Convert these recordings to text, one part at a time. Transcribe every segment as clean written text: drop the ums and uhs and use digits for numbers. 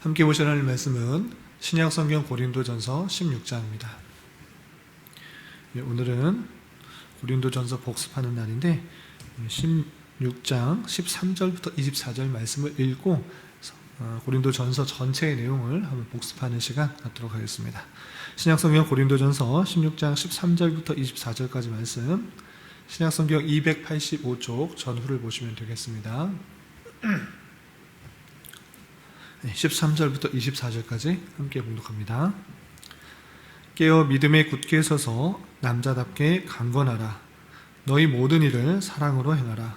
함께 보실 하나님 말씀은 신약성경 고린도전서 16장입니다. 오늘은 고린도전서 복습하는 날인데 16장 13절부터 24절 말씀을 읽고 고린도전서 전체의 내용을 한번 복습하는 시간 갖도록 하겠습니다. 신약성경 고린도전서 16장 13절부터 24절까지 말씀, 신약성경 285쪽 전후를 보시면 되겠습니다. 13절부터 24절까지 함께 봉독합니다. 깨어 믿음에 굳게 서서 남자답게 강건하라. 너희 모든 일을 사랑으로 행하라.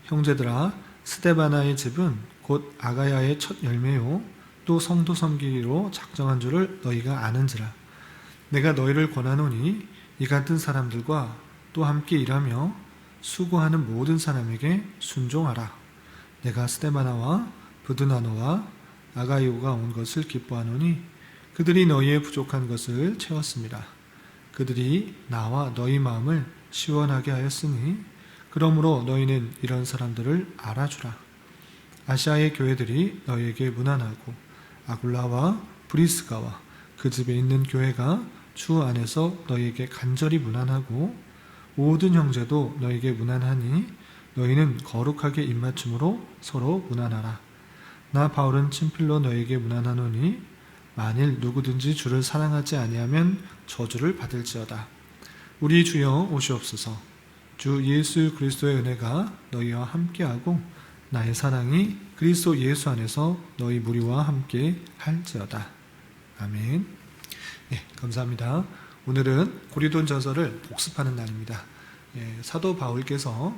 형제들아, 스데바나의 집은 곧 아가야의 첫 열매요 또 성도 섬기기로 작정한 줄을 너희가 아는지라. 내가 너희를 권하노니 이 같은 사람들과 또 함께 일하며 수고하는 모든 사람에게 순종하라. 내가 스데바나와 부드나노와 아가이오가 온 것을 기뻐하노니 그들이 너희의 부족한 것을 채웠습니다. 그들이 나와 너희 마음을 시원하게 하였으니 그러므로 너희는 이런 사람들을 알아주라. 아시아의 교회들이 너희에게 무난하고 아굴라와 브리스가와 그 집에 있는 교회가 주 안에서 너희에게 간절히 무난하고 모든 형제도 너희에게 무난하니 너희는 거룩하게 입맞춤으로 서로 무난하라. 나 바울은 친필로 너희에게 무난하노니 만일 누구든지 주를 사랑하지 아니하면 저주를 받을지어다. 우리 주여 오시옵소서. 주 예수 그리스도의 은혜가 너희와 함께하고 나의 사랑이 그리스도 예수 안에서 너희 무리와 함께 할지어다. 아멘. 감사합니다. 오늘은 고린도전서를 복습하는 날입니다. 사도 바울께서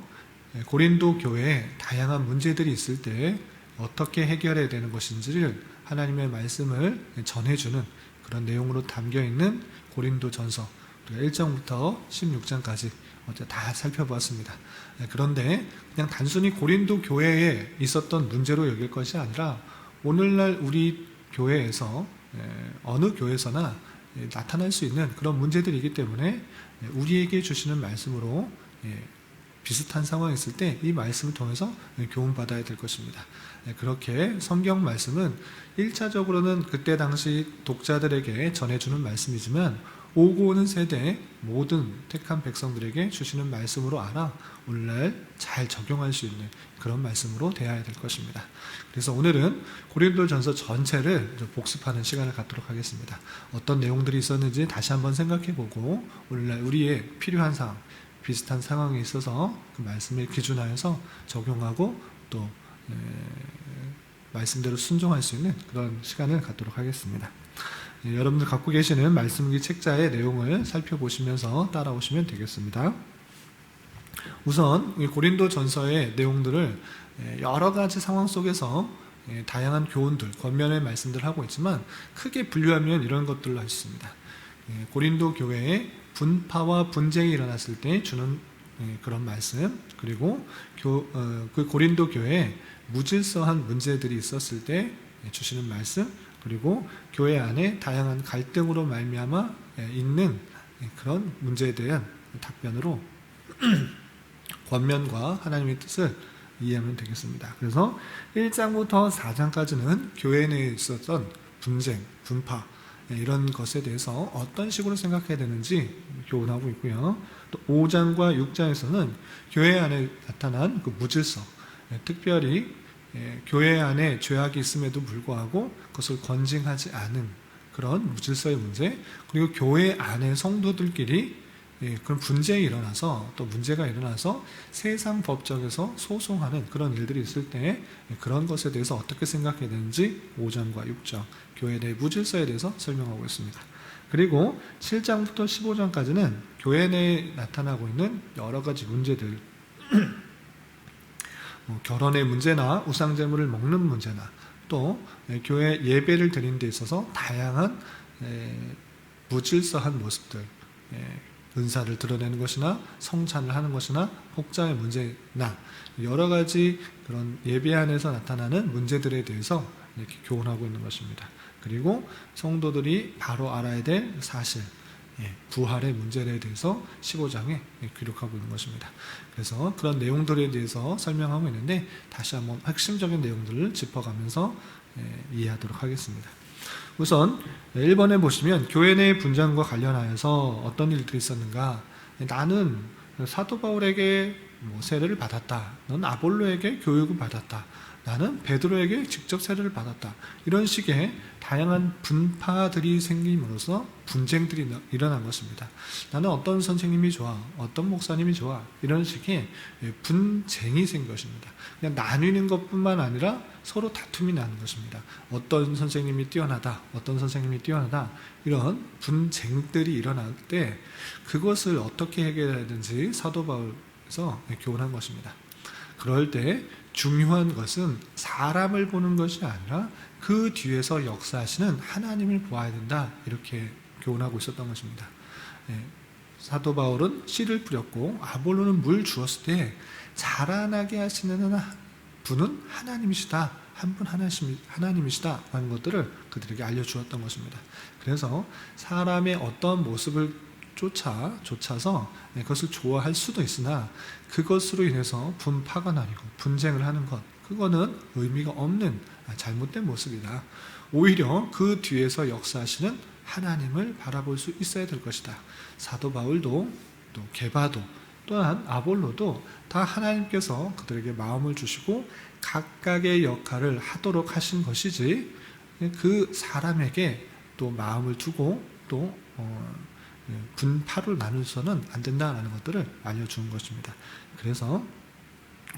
고린도 교회에 다양한 문제들이 있을 때 어떻게 해결해야 되는 것인지를 하나님의 말씀을 전해주는 그런 내용으로 담겨있는 고린도전서, 우리가 1장부터 16장까지 다 살펴보았습니다. 그런데 그냥 단순히 고린도 교회에 있었던 문제로 여길 것이 아니라 오늘날 우리 교회에서 어느 교회에서나 나타날 수 있는 그런 문제들이기 때문에 우리에게 주시는 말씀으로 비슷한 상황이 있을 때 이 말씀을 통해서 교훈받아야 될 것입니다. 그렇게 성경 말씀은 1차적으로는 그때 당시 독자들에게 전해주는 말씀이지만 오고 오는 세대 모든 택한 백성들에게 주시는 말씀으로 알아 오늘날 잘 적용할 수 있는 그런 말씀으로 대해야 될 것입니다. 그래서 오늘은 고린도전서 전체를 복습하는 시간을 갖도록 하겠습니다. 어떤 내용들이 있었는지 다시 한번 생각해보고 오늘날 우리의 필요한 상황, 비슷한 상황에 있어서 그 말씀을 기준하여서 적용하고 또 말씀대로 순종할 수 있는 그런 시간을 갖도록 하겠습니다. 여러분들 갖고 계시는 말씀기 책자의 내용을 살펴보시면서 따라오시면 되겠습니다. 우선 고린도전서의 내용들을 여러 가지 상황 속에서 다양한 교훈들, 권면의 말씀들을 하고 있지만 크게 분류하면 이런 것들로 있습니다. 고린도 교회에 분파와 분쟁이 일어났을 때 주는 그런 말씀, 그리고 그 고린도 교회에 무질서한 문제들이 있었을 때 주시는 말씀, 그리고 교회 안에 다양한 갈등으로 말미암아 있는 그런 문제에 대한 답변으로 권면과 하나님의 뜻을 이해하면 되겠습니다. 그래서 1장부터 4장까지는 교회 내에 있었던 분쟁, 분파 이런 것에 대해서 어떤 식으로 생각해야 되는지 교훈하고 있고요. 또 5장과 6장에서는 교회 안에 나타난 그 무질서, 특별히 교회 안에 죄악이 있음에도 불구하고 그것을 건징하지 않은 그런 무질서의 문제, 그리고 교회 안에 성도들끼리 그런 분쟁이 일어나서 또 문제가 일어나서 세상 법정에서 소송하는 그런 일들이 있을 때 그런 것에 대해서 어떻게 생각해야 되는지 5장과 6장 교회 내 무질서에 대해서 설명하고 있습니다. 그리고 7장부터 15장까지는 교회 내에 나타나고 있는 여러 가지 문제들, 결혼의 문제나 우상제물을 먹는 문제나 또 교회 예배를 드리는 데 있어서 다양한 무질서한 모습들, 은사를 드러내는 것이나 성찬을 하는 것이나 복장의 문제나 여러 가지 그런 예배 안에서 나타나는 문제들에 대해서 이렇게 교훈하고 있는 것입니다. 그리고 성도들이 바로 알아야 될 사실, 부활의 문제에 대해서 15장에 기록하고 있는 것입니다. 그래서 그런 내용들에 대해서 설명하고 있는데 다시 한번 핵심적인 내용들을 짚어가면서 이해하도록 하겠습니다. 우선 1번에 보시면 교회 내 분쟁과 관련하여서 어떤 일들이 있었는가. 나는 사도 바울에게 세례를 받았다. 넌 아볼로에게 교육을 받았다. 나는 베드로에게 직접 세례를 받았다. 이런 식의 다양한 분파들이 생김으로써 분쟁들이 일어난 것입니다. 나는 어떤 선생님이 좋아, 어떤 목사님이 좋아, 이런 식의 분쟁이 생긴 것입니다. 그냥 나뉘는 것뿐만 아니라 서로 다툼이 나는 것입니다. 어떤 선생님이 뛰어나다, 어떤 선생님이 뛰어나다, 이런 분쟁들이 일어날 때 그것을 어떻게 해결해야 되는지 사도 바울에서 교훈한 것입니다. 그럴 때 중요한 것은 사람을 보는 것이 아니라 그 뒤에서 역사하시는 하나님을 보아야 된다, 이렇게 교훈하고 있었던 것입니다. 사도 바울은 씨를 뿌렸고 아볼로는 물 주었을 때 자라나게 하시는 분은 하나님이시다, 한 분 하나님이시다 라는 것들을 그들에게 알려주었던 것입니다. 그래서 사람의 어떤 모습을 쫓아서 그것을 좋아할 수도 있으나 그것으로 인해서 분파가 나뉘고 분쟁을 하는 것, 그거는 의미가 없는 잘못된 모습이다. 오히려 그 뒤에서 역사하시는 하나님을 바라볼 수 있어야 될 것이다. 사도 바울도 또 게바도 또한 아볼로도 다 하나님께서 그들에게 마음을 주시고 각각의 역할을 하도록 하신 것이지 그 사람에게 또 마음을 두고 또 분파를 나누서는 안 된다라는 것들을 알려주는 것입니다. 그래서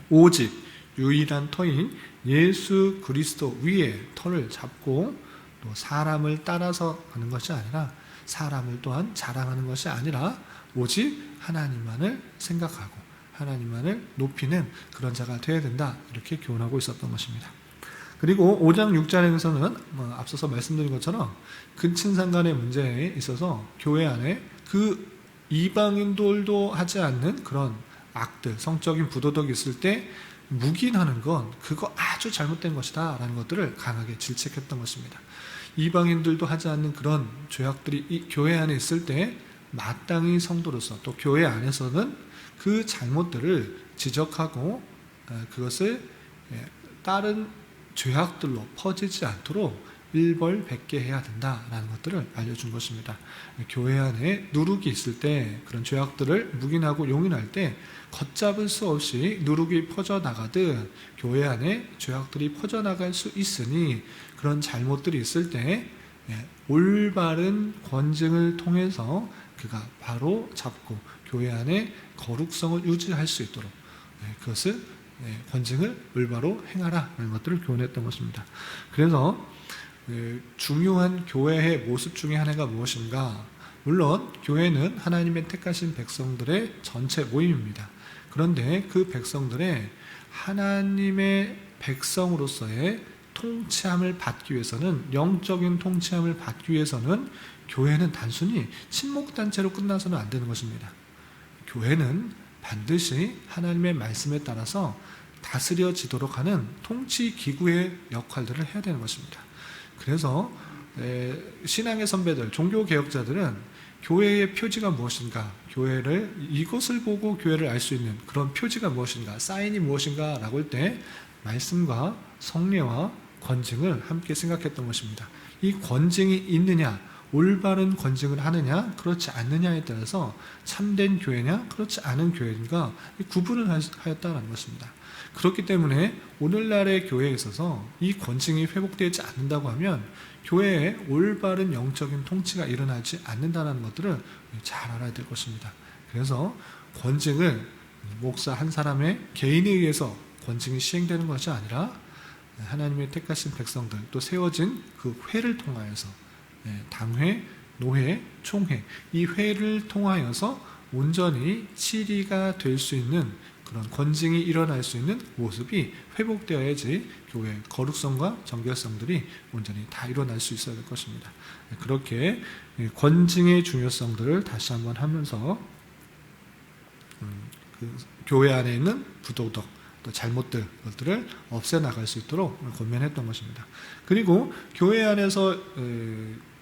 오직 유일한 터인 예수 그리스도 위에 터를 잡고 또 사람을 따라서 하는 것이 아니라 사람을 또한 자랑하는 것이 아니라 오직 하나님만을 생각하고 하나님만을 높이는 그런 자가 되어야 된다, 이렇게 교훈하고 있었던 것입니다. 그리고 5장 6장에서는 앞서서 말씀드린 것처럼 근친상 간의 문제에 있어서 교회 안에 그 이방인들도 하지 않는 그런 악들, 성적인 부도덕이 있을 때 묵인하는 건 그거 아주 잘못된 것이다 라는 것들을 강하게 질책했던 것입니다. 이방인들도 하지 않는 그런 죄악들이 이 교회 안에 있을 때 마땅히 성도로서 또 교회 안에서는 그 잘못들을 지적하고 그것을 다른 죄악들로 퍼지지 않도록 일벌백계해야 된다라는 것들을 알려준 것입니다. 교회 안에 누룩이 있을 때 그런 죄악들을 묵인하고 용인할 때 걷잡을 수 없이 누룩이 퍼져나가듯 교회 안에 죄악들이 퍼져나갈 수 있으니 그런 잘못들이 있을 때 올바른 권징을 통해서 그가 바로 잡고 교회 안에 거룩성을 유지할 수 있도록 그것을 권징을 올바로 행하라는 것들을 교훈했던 것입니다. 그래서 중요한 교회의 모습 중에 하나가 무엇인가? 물론 교회는 하나님의 택하신 백성들의 전체 모임입니다. 그런데 그 백성들의 하나님의 백성으로서의 통치함을 받기 위해서는, 영적인 통치함을 받기 위해서는 교회는 단순히 친목단체로 끝나서는 안 되는 것입니다. 교회는 반드시 하나님의 말씀에 따라서 다스려지도록 하는 통치 기구의 역할들을 해야 되는 것입니다. 그래서 신앙의 선배들, 종교개혁자들은 교회의 표지가 무엇인가, 교회를 이것을 보고 교회를 알 수 있는 그런 표지가 무엇인가, 사인이 무엇인가 라고 할 때 말씀과 성례와 권징을 함께 생각했던 것입니다. 이 권징이 있느냐, 올바른 권징을 하느냐, 그렇지 않느냐에 따라서 참된 교회냐, 그렇지 않은 교회인가 구분을 하였다는 것입니다. 그렇기 때문에 오늘날의 교회에 있어서 이 권징이 회복되지 않는다고 하면 교회에 올바른 영적인 통치가 일어나지 않는다는 것들을 잘 알아야 될 것입니다. 그래서 권징을 목사 한 사람의 개인에 의해서 권징이 시행되는 것이 아니라 하나님의 택하신 백성들, 또 세워진 그 회를 통하여서 당회, 노회, 총회, 이 회를 통하여서 온전히 치리가 될 수 있는 그런 권징이 일어날 수 있는 모습이 회복되어야지 교회의 거룩성과 정결성들이 온전히 다 일어날 수 있어야 될 것입니다. 그렇게 권징의 중요성들을 다시 한번 하면서 그 교회 안에 있는 부도덕, 또 잘못들, 것들을 없애나갈 수 있도록 권면했던 것입니다. 그리고 교회 안에서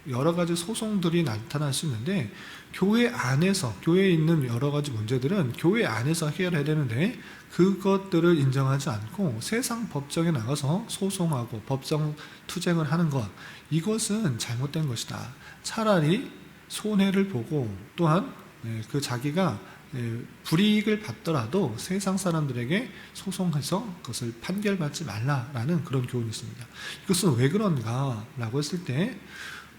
여러 가지 소송들이 나타날 수 있는데, 교회 안에서, 교회에 있는 여러 가지 문제들은 교회 안에서 해결해야 되는데, 그것들을 인정하지 않고 세상 법정에 나가서 소송하고 법정 투쟁을 하는 것, 이것은 잘못된 것이다. 차라리 손해를 보고 또한 그 자기가 불이익을 받더라도 세상 사람들에게 소송해서 그것을 판결받지 말라라는 그런 교훈이 있습니다. 이것은 왜 그런가 라고 했을 때,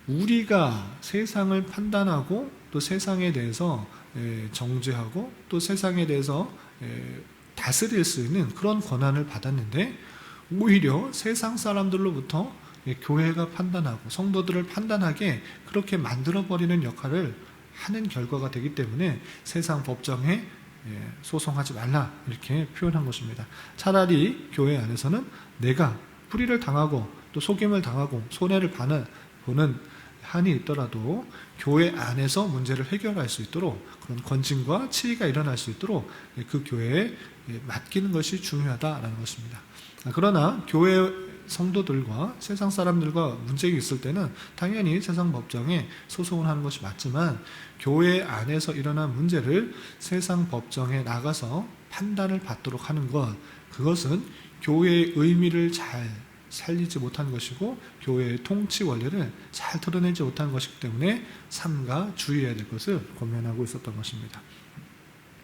우리가 세상을 판단하고 또 세상에 대해서 정죄하고 또 세상에 대해서 다스릴 수 있는 그런 권한을 받았는데, 오히려 세상 사람들로부터 교회가 판단하고 성도들을 판단하게 그렇게 만들어버리는 역할을 하는 결과가 되기 때문에 세상 법정에 소송하지 말라, 이렇게 표현한 것입니다. 차라리 교회 안에서는 내가 불의를 당하고 또 속임을 당하고 손해를 보는 한이 있더라도 교회 안에서 문제를 해결할 수 있도록, 그런 권징과 치의가 일어날 수 있도록 그 교회에 맡기는 것이 중요하다라는 것입니다. 그러나 교회 성도들과 세상 사람들과 문제가 있을 때는 당연히 세상 법정에 소송을 하는 것이 맞지만, 교회 안에서 일어난 문제를 세상 법정에 나가서 판단을 받도록 하는 것, 그것은 교회의 의미를 잘 살리지 못한 것이고 교회의 통치 원리를 잘 드러내지 못한 것이기 때문에 삼가 주의해야 될 것을 권면하고 있었던 것입니다.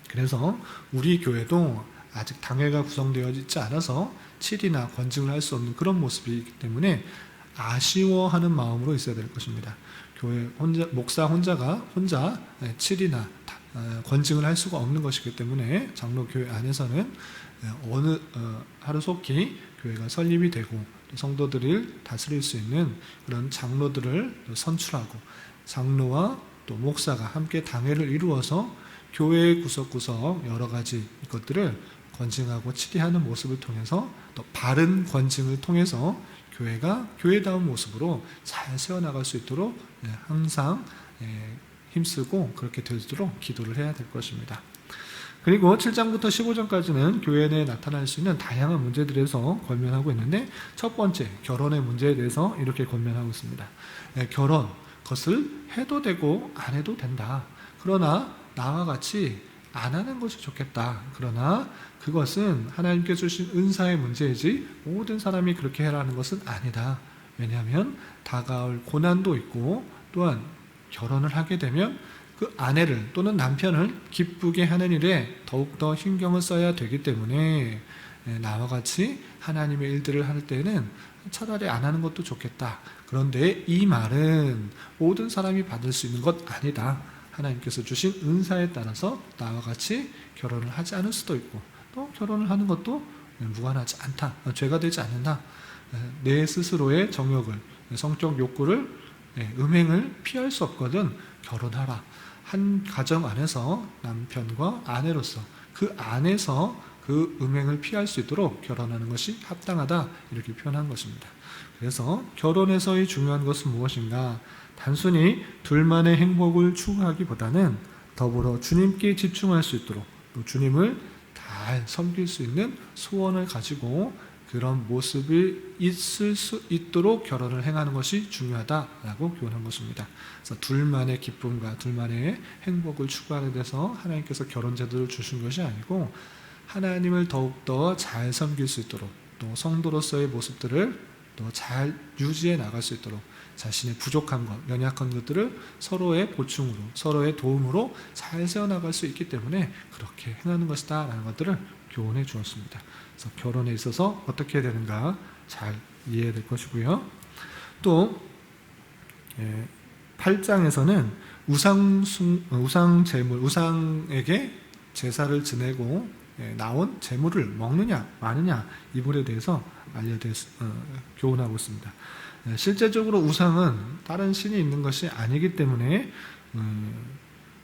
그래서 우리 교회도 아직 당회가 구성되어 있지 않아서 칠이나 권증을 할 수 없는 그런 모습이기 때문에 아쉬워하는 마음으로 있어야 될 것입니다. 교회 목사 혼자 칠이나 권증을 할 수가 없는 것이기 때문에 장로 교회 안에서는 하루속히 교회가 설립이 되고 성도들을 다스릴 수 있는 그런 장로들을 선출하고, 장로와 또 목사가 함께 당회를 이루어서 교회의 구석구석 여러 가지 것들을 권징하고 치리하는 모습을 통해서, 또 바른 권징을 통해서 교회가 교회다운 모습으로 잘 세워나갈 수 있도록 항상 힘쓰고 그렇게 되도록 기도를 해야 될 것입니다. 그리고 7장부터 15장까지는 교회 내에 나타날 수 있는 다양한 문제들에 대해서 권면하고 있는데, 첫 번째 결혼의 문제에 대해서 이렇게 권면하고 있습니다. 결혼, 그것을 해도 되고 안 해도 된다. 그러나 나와 같이 안 하는 것이 좋겠다. 그러나 그것은 하나님께서 주신 은사의 문제이지 모든 사람이 그렇게 해라는 것은 아니다. 왜냐하면 다가올 고난도 있고, 또한 결혼을 하게 되면 그 아내를 또는 남편을 기쁘게 하는 일에 더욱더 신경을 써야 되기 때문에 나와 같이 하나님의 일들을 할 때는 차라리 안 하는 것도 좋겠다. 그런데 이 말은 모든 사람이 받을 수 있는 것 아니다. 하나님께서 주신 은사에 따라서 나와 같이 결혼을 하지 않을 수도 있고, 또 결혼을 하는 것도 무관하지 않다. 죄가 되지 않는다. 내 스스로의 정욕을, 성적 욕구를, 음행을 피할 수 없거든 결혼하라. 한 가정 안에서 남편과 아내로서 그 안에서 그 음행을 피할 수 있도록 결혼하는 것이 합당하다, 이렇게 표현한 것입니다. 그래서 결혼에서의 중요한 것은 무엇인가? 단순히 둘만의 행복을 추구하기보다는 더불어 주님께 집중할 수 있도록, 또 주님을 잘 섬길 수 있는 소원을 가지고 그런 모습이 있을 수 있도록 결혼을 행하는 것이 중요하다라고 교훈한 것입니다. 그래서 둘만의 기쁨과 둘만의 행복을 추구하는 데서 하나님께서 결혼 제도를 주신 것이 아니고, 하나님을 더욱더 잘 섬길 수 있도록, 또 성도로서의 모습들을 또 잘 유지해 나갈 수 있도록 자신의 부족한 것, 연약한 것들을 서로의 보충으로, 서로의 도움으로 잘 세워나갈 수 있기 때문에 그렇게 행하는 것이다 라는 것들을 교훈해 주었습니다. 그래서 결혼에 있어서 어떻게 해야 되는가 잘 이해해야 될 것이고요. 또 8장에서는 우상 제물, 우상에게 제사를 지내고 나온 제물을 먹느냐 마느냐, 이 부분에 대해서 교훈하고 있습니다. 실제적으로 우상은 다른 신이 있는 것이 아니기 때문에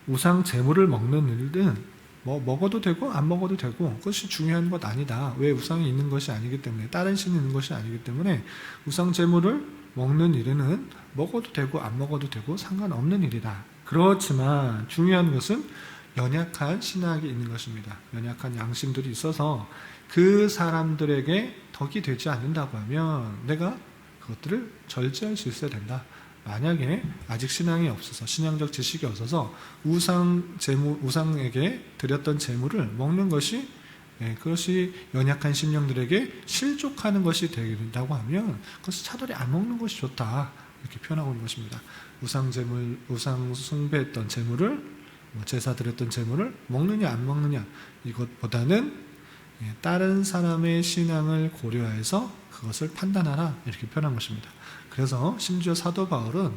우상 제물을 먹는 일은 먹어도 되고 안 먹어도 되고 그것이 중요한 것 아니다. 왜? 우상이 있는 것이 아니기 때문에, 다른 신이 있는 것이 아니기 때문에 우상 제물을 먹는 일은 먹어도 되고 안 먹어도 되고 상관없는 일이다. 그렇지만 중요한 것은 연약한 신학이 있는 것입니다. 연약한 양심들이 있어서 그 사람들에게 덕이 되지 않는다고 하면 내가 그것들을 절제할 수 있어야 된다. 만약에 아직 신앙이 없어서 신앙적 지식이 없어서 우상에게 드렸던 제물을 먹는 것이 그것이 연약한 심령들에게 실족하는 것이 된다고 하면 그것을 차라리 안 먹는 것이 좋다 이렇게 표현하고 있는 것입니다. 우상 숭배했던 제물을 제사 드렸던 제물을 먹느냐 안 먹느냐 이것보다는 다른 사람의 신앙을 고려해서 그것을 판단하라 이렇게 표현한 것입니다. 그래서 심지어 사도 바울은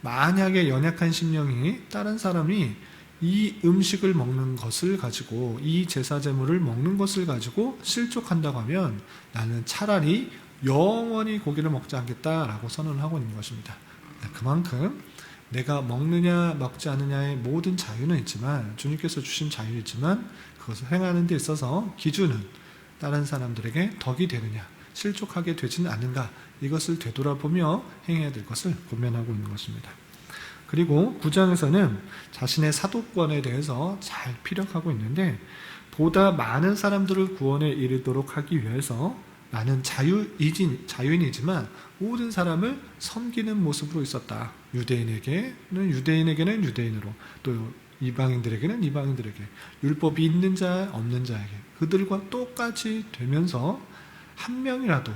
만약에 연약한 심령이 다른 사람이 이 음식을 먹는 것을 가지고 이 제사 제물을 먹는 것을 가지고 실족한다고 하면 나는 차라리 영원히 고기를 먹지 않겠다라고 선언을 하고 있는 것입니다. 그만큼 내가 먹느냐 먹지 않느냐의 모든 자유는 있지만 주님께서 주신 자유는 있지만 그것을 행하는 데 있어서 기준은 다른 사람들에게 덕이 되느냐 실족하게 되지는 않는가 이것을 되돌아보며 행해야 될 것을 권면하고 있는 것입니다. 그리고 9장에서는 자신의 사도권에 대해서 잘 피력하고 있는데 보다 많은 사람들을 구원에 이르도록 하기 위해서 나는 자유인이지만 모든 사람을 섬기는 모습으로 있었다. 유대인에게는 유대인으로 또 이방인들에게는 이방인들에게 율법이 있는 자 없는 자에게 그들과 똑같이 되면서 한 명이라도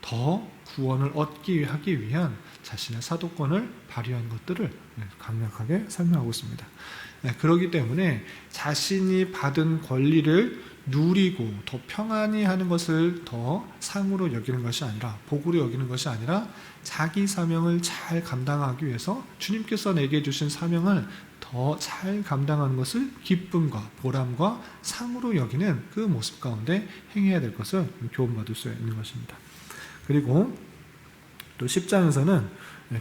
더 구원을 얻기 하기 위한 자신의 사도권을 발휘한 것들을 강력하게 설명하고 있습니다. 그렇기 때문에 자신이 받은 권리를 누리고 더 평안히 하는 것을 더 상으로 여기는 것이 아니라 복으로 여기는 것이 아니라 자기 사명을 잘 감당하기 위해서 주님께서 내게 주신 사명을 더 잘 감당하는 것을 기쁨과 보람과 상으로 여기는 그 모습 가운데 행해야 될 것을 교훈받을 수 있는 것입니다. 그리고 또 10장에서는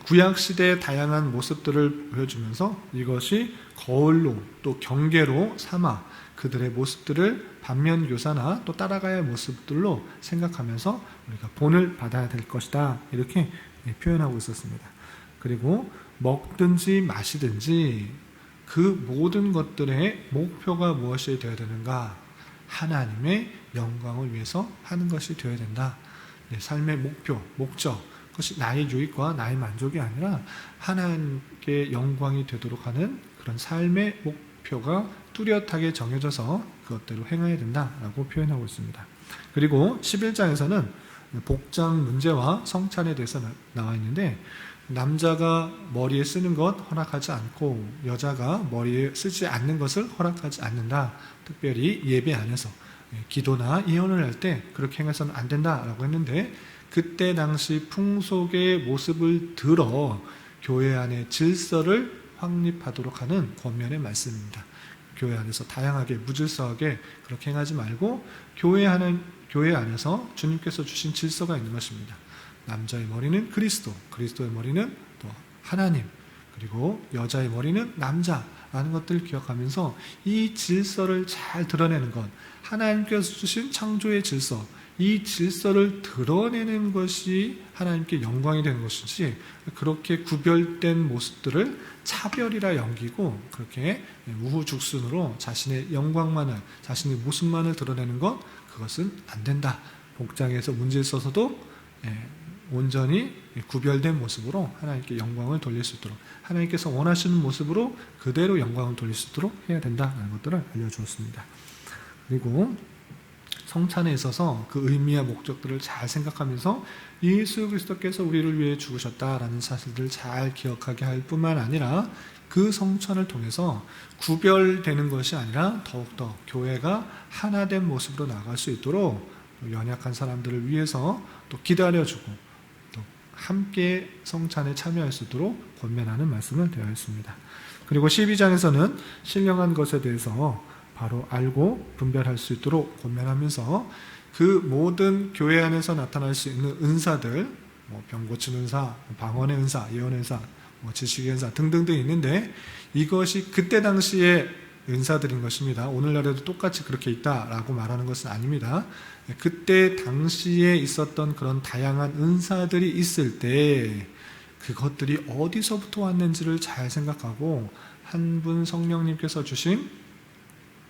구약시대의 다양한 모습들을 보여주면서 이것이 거울로 또 경계로 삼아 그들의 모습들을 반면교사나 또 따라가야 할 모습들로 생각하면서 우리가 본을 받아야 될 것이다 이렇게 표현하고 있었습니다. 그리고 먹든지 마시든지 그 모든 것들의 목표가 무엇이 되어야 되는가? 하나님의 영광을 위해서 하는 것이 되어야 된다. 삶의 목표, 목적 그것이 나의 유익과 나의 만족이 아니라 하나님께 영광이 되도록 하는 그런 삶의 목표가 뚜렷하게 정해져서 그것대로 행해야 된다라고 표현하고 있습니다. 그리고 11장에서는 복장 문제와 성찬에 대해서 나와 있는데 남자가 머리에 쓰는 것 허락하지 않고 여자가 머리에 쓰지 않는 것을 허락하지 않는다. 특별히 예배 안에서 기도나 예언을 할 때 그렇게 행해서는 안 된다라고 했는데 그때 당시 풍속의 모습을 들어 교회 안의 질서를 확립하도록 하는 권면의 말씀입니다. 교회 안에서 다양하게 무질서하게 그렇게 행하지 말고 교회 안에서 주님께서 주신 질서가 있는 것입니다. 남자의 머리는 그리스도의 머리는 또 하나님, 그리고 여자의 머리는 남자라는 것들을 기억하면서 이 질서를 잘 드러내는 것, 하나님께서 주신 창조의 질서, 이 질서를 드러내는 것이 하나님께 영광이 되는 것이지 그렇게 구별된 모습들을 차별이라 여기고 그렇게 우후죽순으로 자신의 영광만을, 자신의 모습만을 드러내는 것, 그것은 안 된다. 복장에서 문제 있어서도 온전히 구별된 모습으로 하나님께 영광을 돌릴 수 있도록 하나님께서 원하시는 모습으로 그대로 영광을 돌릴 수 있도록 해야 된다는 것들을 알려주었습니다. 그리고 성찬에 있어서 그 의미와 목적들을 잘 생각하면서 예수 그리스도께서 우리를 위해 죽으셨다라는 사실들을 잘 기억하게 할 뿐만 아니라 그 성찬을 통해서 구별되는 것이 아니라 더욱더 교회가 하나된 모습으로 나아갈 수 있도록 연약한 사람들을 위해서 또 기다려주고 또 함께 성찬에 참여할 수 있도록 권면하는 말씀을 되어 있습니다. 그리고 12장에서는 신령한 것에 대해서 바로 알고 분별할 수 있도록 권면하면서 그 모든 교회 안에서 나타날 수 있는 은사들, 병 고치는 은사, 방언의 은사, 예언의 은사, 지식의 은사 등등등 있는데 이것이 그때 당시에 은사들인 것입니다. 오늘날에도 똑같이 그렇게 있다라고 말하는 것은 아닙니다. 그때 당시에 있었던 그런 다양한 은사들이 있을 때 그것들이 어디서부터 왔는지를 잘 생각하고 한 분 성령님께서 주신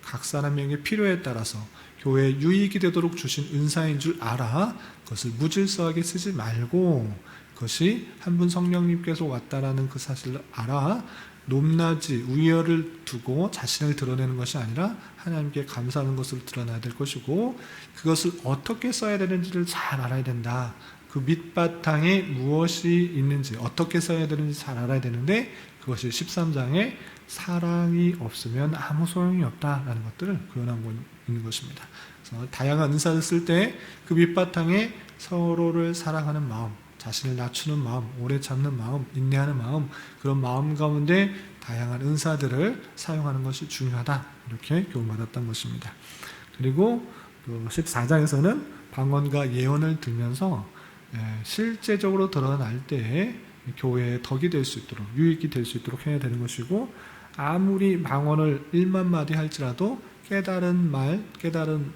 각 사람에게 필요에 따라서 교회에 유익이 되도록 주신 은사인 줄 알아 그것을 무질서하게 쓰지 말고 그것이 한 분 성령님께서 왔다라는 그 사실을 알아 높낮이 우열을 두고 자신을 드러내는 것이 아니라 하나님께 감사하는 것을 드러나야 될 것이고, 그것을 어떻게 써야 되는지를 잘 알아야 된다. 그 밑바탕에 무엇이 있는지, 어떻게 써야 되는지 잘 알아야 되는데, 그것이 13장에 사랑이 없으면 아무 소용이 없다라는 것들을 구현하고 있는 것입니다. 그래서 다양한 은사를 쓸 때 그 밑바탕에 서로를 사랑하는 마음, 자신을 낮추는 마음, 오래 참는 마음, 인내하는 마음, 그런 마음 가운데 다양한 은사들을 사용하는 것이 중요하다, 이렇게 교훈받았던 것입니다. 그리고 14장에서는 방언과 예언을 들면서 실제적으로 드러날 때 교회의 덕이 될 수 있도록, 유익이 될 수 있도록 해야 되는 것이고, 아무리 방언을 1만 마디 할지라도 깨달은 말, 깨달은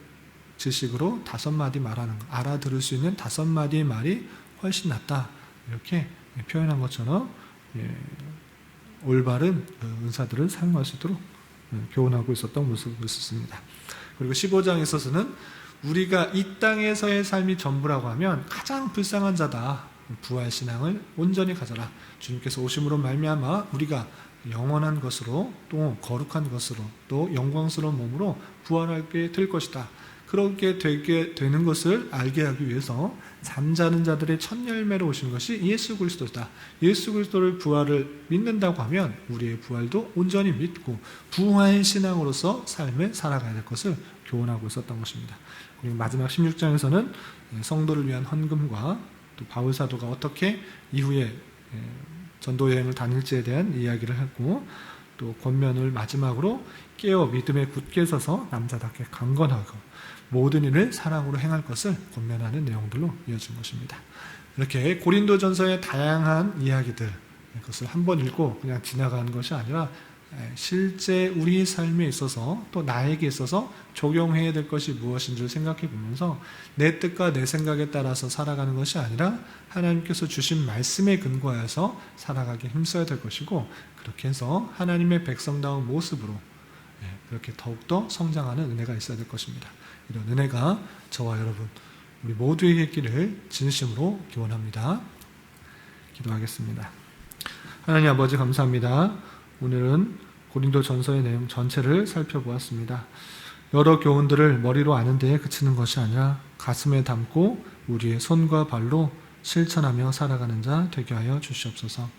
지식으로 5마디 말하는 것, 알아들을 수 있는 5마디의 말이 훨씬 낫다, 이렇게 표현한 것처럼 올바른 은사들을 사용할 수 있도록 교훈하고 있었던 모습을 있었습니다. 그리고 15장에 있어서는 우리가 이 땅에서의 삶이 전부라고 하면 가장 불쌍한 자다, 부활신앙을 온전히 가져라, 주님께서 오심으로 말미암아 우리가 영원한 것으로, 또 거룩한 것으로, 또 영광스러운 몸으로 부활하게 될 것이다, 그렇게 되게 되는 것을 알게 하기 위해서 잠자는 자들의 첫 열매로 오신 것이 예수 그리스도다. 예수 그리스도를 부활을 믿는다고 하면 우리의 부활도 온전히 믿고 부활 신앙으로서 삶을 살아가야 될 것을 교훈하고 있었던 것입니다. 그리고 마지막 16장에서는 성도를 위한 헌금과 또 바울 사도가 어떻게 이후에 전도 여행을 다닐지에 대한 이야기를 하고, 또 권면을 마지막으로 깨어 믿음에 굳게 서서 남자답게 강건하고 모든 일을 사랑으로 행할 것을 권면하는 내용들로 이어진 것입니다. 이렇게 고린도전서의 다양한 이야기들, 그것을 한번 읽고 그냥 지나가는 것이 아니라 실제 우리 삶에 있어서 또 나에게 있어서 적용해야 될 것이 무엇인지를 생각해 보면서 내 뜻과 내 생각에 따라서 살아가는 것이 아니라 하나님께서 주신 말씀에 근거해서 살아가기 힘써야 될 것이고, 그렇게 해서 하나님의 백성다운 모습으로 그렇게 더욱더 성장하는 은혜가 있어야 될 것입니다. 이런 은혜가 저와 여러분 우리 모두에게 있기를 진심으로 기원합니다. 기도하겠습니다. 하나님 아버지, 감사합니다. 오늘은 고린도전서의 내용 전체를 살펴보았습니다. 여러 교훈들을 머리로 아는 데에 그치는 것이 아니라 가슴에 담고 우리의 손과 발로 실천하며 살아가는 자 되게 하여 주시옵소서.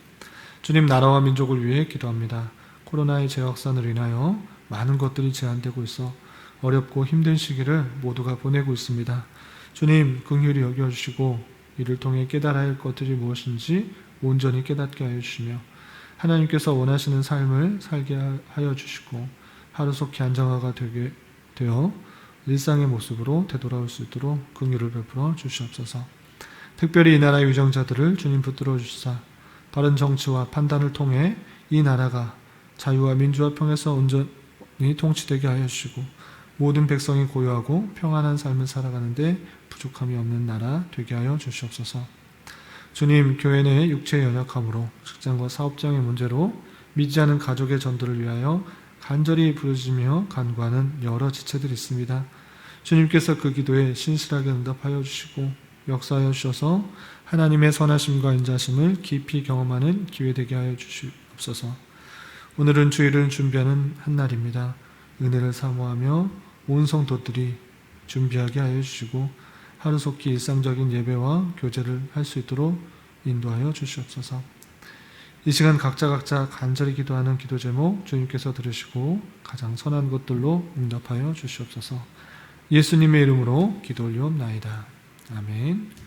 주님, 나라와 민족을 위해 기도합니다. 코로나의 재확산으로 인하여 많은 것들이 제한되고 있어 어렵고 힘든 시기를 모두가 보내고 있습니다. 주님, 긍휼히 여겨주시고 이를 통해 깨달아야 할 것들이 무엇인지 온전히 깨닫게 하여 주시며 하나님께서 원하시는 삶을 살게 하여 주시고 하루속히 안정화가 되게 되어 일상의 모습으로 되돌아올 수 있도록 긍휼을 베풀어 주시옵소서. 특별히 이 나라의 위정자들을 주님 붙들어 주시사 바른 정치와 판단을 통해 이 나라가 자유와 민주와 평에서 온전히 통치되게 하여 주시고 모든 백성이 고요하고 평안한 삶을 살아가는데 부족함이 없는 나라 되게 하여 주시옵소서. 주님, 교회 내 육체의 연약함으로 직장과 사업장의 문제로 믿지 않은 가족의 전도를 위하여 간절히 부르짖으며 간구하는 여러 지체들이 있습니다. 주님께서 그 기도에 신실하게 응답하여 주시고 역사하여 주셔서 하나님의 선하심과 인자심을 깊이 경험하는 기회되게 하여 주시옵소서. 오늘은 주일을 준비하는 한 날입니다. 은혜를 사모하며 온 성도들이 준비하게 하여 주시고 하루속히 일상적인 예배와 교제를 할 수 있도록 인도하여 주시옵소서. 이 시간 각자 간절히 기도하는 기도 제목 주님께서 들으시고 가장 선한 것들로 응답하여 주시옵소서. 예수님의 이름으로 기도 올리옵나이다. 아멘.